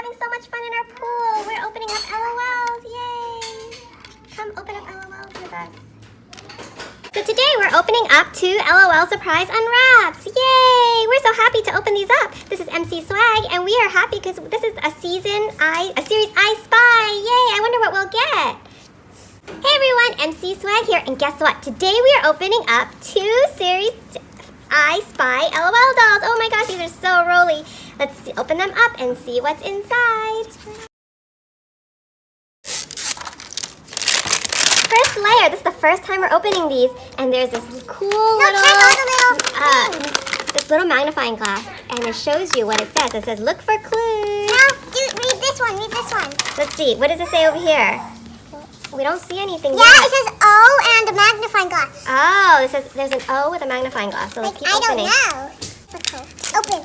having so much fun in our pool. We're opening up LOLs. Yay! Come open up LOLs with us. So today we're opening up 2 LOL Surprise Unwraps. Yay! We're so happy to open these up. This is MC Swag, and we are happy because this is a series I Spy. Yay! I wonder what we'll get. Hey everyone, MC Swag here, and guess what? Today we are opening up 2 series I Spy LOL dolls. Oh my gosh, these are so rolly. Let's open them up and see what's inside. First layer. This is the first time we're opening these, and there's this cool this little magnifying glass, and it shows you what it says. It says, "Look for clues." No, read this one. Read this one. Let's see. What does it say over here? We don't see anything yet. Yeah, it says O and a magnifying glass. Oh, it says there's an O with a magnifying glass. So let's keep opening. I don't know. Okay. Open.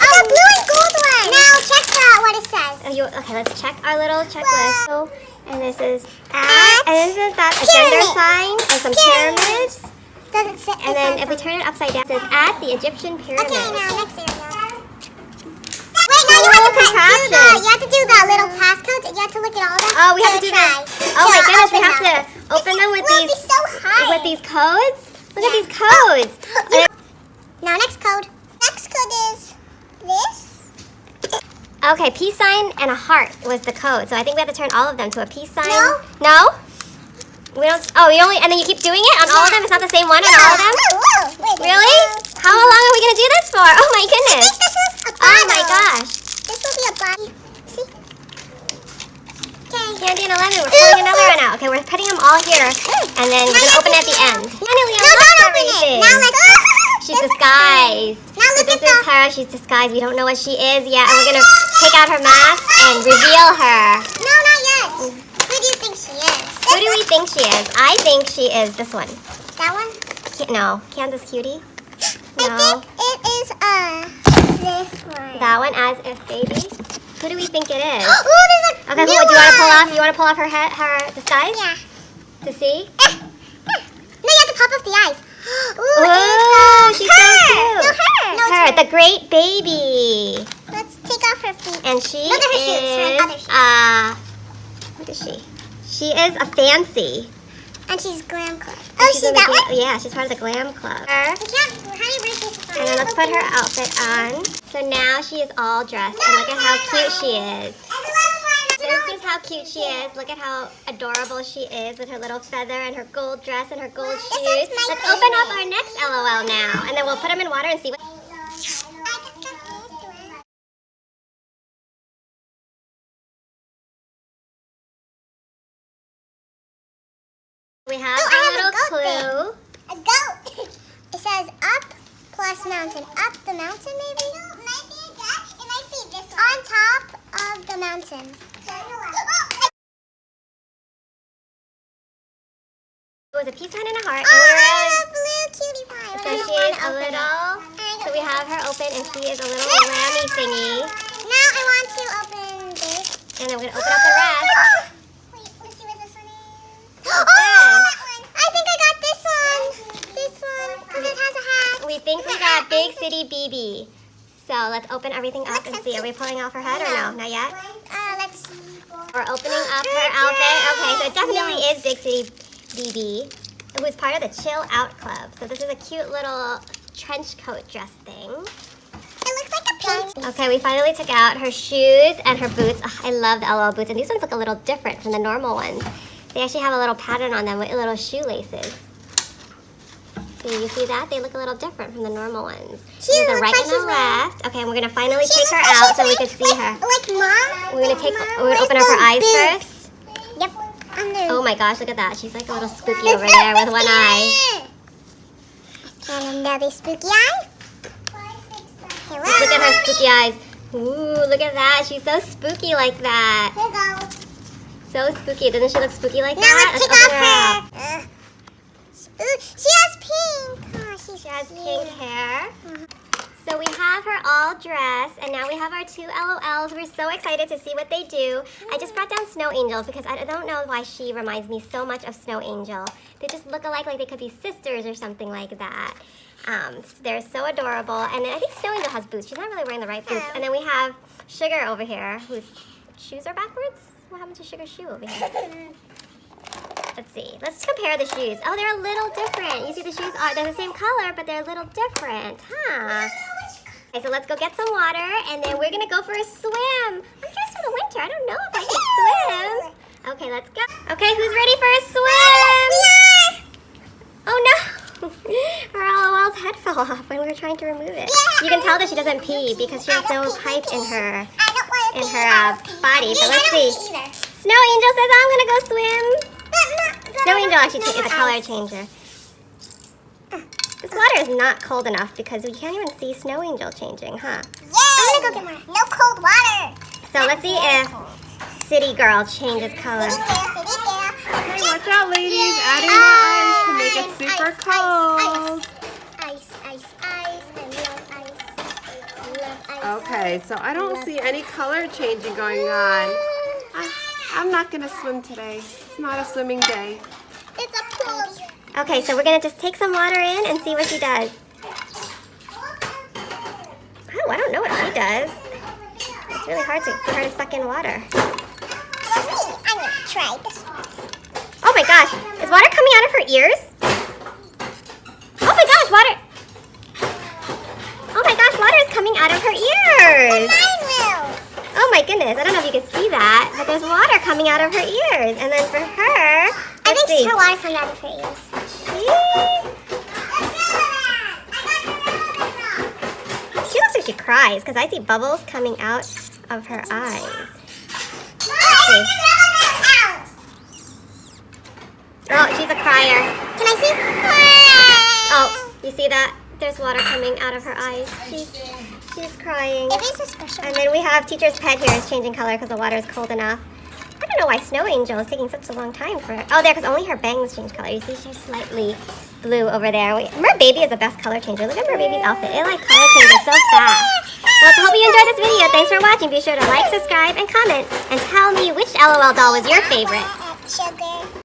Oh, the blue and gold one. Now check what it says. Okay, let's check our little checklist. Whoa. And this is at, and this is that a gender sign and some pyramids. Does it say? And then if we turn it upside down, it says at the Egyptian pyramid. Okay, now next area. Wait, now you have to do the little passcodes. You have to look at all of them. Oh, we have to do that. Oh my goodness, we have to open them with these codes. Look at these codes. Now next code. Next code is this. Okay, peace sign and a heart was the code. So I think we have to turn all of them to a peace sign. No. No? We don't. Oh, we only. And then you keep doing it on all of them. It's not the same one on all of them. Wait, really? How long are we gonna do this for? Oh my goodness. I think this is a bottle. Oh my gosh. This will be a body. See? Okay. Candy and 11. We're pulling another one out. Okay, we're putting them all here, and then we're gonna open it at the end. Finally, no, don't open it. Now let's. She's disguised. Now So look this at is her. She's disguised. We don't know what she is yet, and we're gonna take out her mask and reveal her. No, not yet. Who do you think she is? Who do we think she is? I think she is this one. That one? No, Kansas Cutie. No. No. I think it is this one. That one, as if baby. Who do we think it is? Oh, there's a Okay, new do you want to pull one. off? You want to pull off her disguise? Yeah. To see? No, you have to pop off the eyes. Ooh, she's so cute. No, her. No, Her, it's the great baby. Let's take off her feet. And she Look at her shoes, her other is shoes. what is she? She is a fancy. And she's glam club. And Oh, she's in that the one? Yeah, she's part of the glam club. How do you break this apart? And then let's put her outfit on. So now she is all dressed, and look at how cute she is. This is how cute she is. Look at how adorable she is with her little feather and her gold dress and her gold shoes. Let's open up our next LOL now, and then we'll put them in water and see what. We have our little clue. A goat. It says up plus mountain. Up the mountain, maybe? No, it might be that. It might be this one. On top of the mountain. It was a peace sign and a heart. Oh, And a blue cutie pie. so she is a little. So we have her open, and she is a little lammy thingy. Now I want to open this. And then we're gonna open up the rest. Wait, let's see what this one is. What's Oh, this? I think I got this one. This one, because it has a hat. We think we got Big City BB. So let's open everything up and see. Are we pulling off her head or no? Not yet? Let's. We're opening up her outfit. Okay, so it definitely is Big City BB, who is part of the Chill Out Club. So this is a cute little trench coat dress thing. It looks like a pink. Okay, we finally took out her shoes and her boots. Oh, I love the LOL boots, and these ones look a little different from the normal ones. They actually have a little pattern on them with little shoelaces. So you see that? They look a little different from the normal ones. There's a right and a left. Okay, and we're gonna finally take her out so we can see her. Like mom. We're gonna open up her eyes first. Yep. Oh my gosh, look at that. She's like a little spooky over there with one eye. And another spooky eye. Hello. Look at her spooky eyes. Ooh, look at that. She's so spooky like that. Here you go. So spooky. Doesn't she look spooky like Now that? let's take off her. She has pink. Oh, She has pink hair. So we have her all dressed, and now we have our 2 LOLs. We're so excited to see what they do. I just brought down Snow Angel because I don't know why she reminds me so much of Snow Angel. They just look alike, like they could be sisters or something like that. They're so adorable. And then I think Snow Angel has boots. She's not really wearing the right boots. And then we have Sugar over here, whose shoes are backwards. What happened to Sugar's shoe over here? Let's see. Let's compare the shoes. Oh, they're a little different. You see the shoes are, they're the same color, but they're a little different, huh? Okay, so let's go get some water, and then we're gonna go for a swim. I'm dressed for the winter. I don't know if I can swim. Okay, let's go. Okay, who's ready for a swim? Oh no! Her LOL's head fell off when we were trying to remove it. You can tell that she doesn't pee because she has no pipe in her body. But let's see. Snow Angel says I'm gonna go swim. Snow Angel actually is a color changer. This water is not cold enough because we can't even see Snow Angel changing, huh? I'm gonna go get more. No cold water. So let's see if City Girl changes color. Okay, watch out, ladies. Adding more ice to make it super cold. Ice. I love ice. Okay, so I don't see any color changing going on. I'm not gonna swim today. It's not a swimming day. It's a pool. Okay, so we're gonna just take some water in and see what she does. Oh, I don't know what she does. It's really hard for her to suck in water. I'm gonna try this one. Oh my gosh, is water coming out of her ears? Oh my gosh, water! Oh my gosh, water is coming out of her ears! Mine will. Oh my goodness, I don't know if you can see that, but there's water coming out of her ears. And then for her, I let's think see. her water comes out of her ears. She looks like she cries because I see bubbles coming out of her eyes. Oh, she's a crier. Can I see? Oh, you see that? There's water coming out of her eyes. She's crying. It is a special. And then we have Teacher's Pet here is changing color because the water is cold enough. I don't know why Snow Angel is taking such a long time for it. Oh, there, because only her bangs change color. You see she's slightly blue over there. Merbaby is the best color changer. Look at Merbaby's outfit. It like color changes so fast. Well, I hope you enjoyed this video. Thanks for watching. Be sure to like, subscribe, and comment. And tell me which LOL doll was your favorite. Sugar.